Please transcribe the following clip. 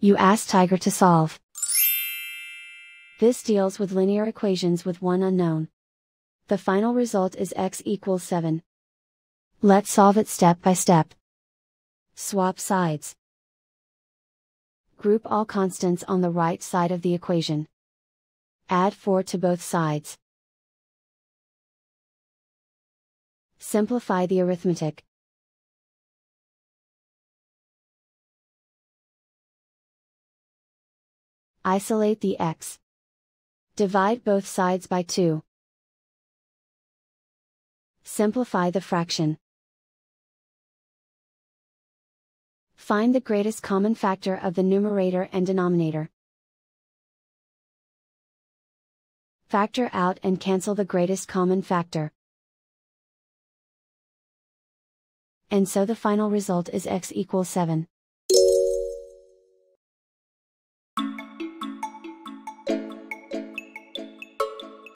You ask Tiger to solve. This deals with linear equations with one unknown. The final result is x equals 7. Let's solve it step by step. Swap sides. Group all constants on the right side of the equation. Add 4 to both sides. Simplify the arithmetic. Isolate the x. Divide both sides by 2. Simplify the fraction. Find the greatest common factor of the numerator and denominator. Factor out and cancel the greatest common factor. And so the final result is x equals 7.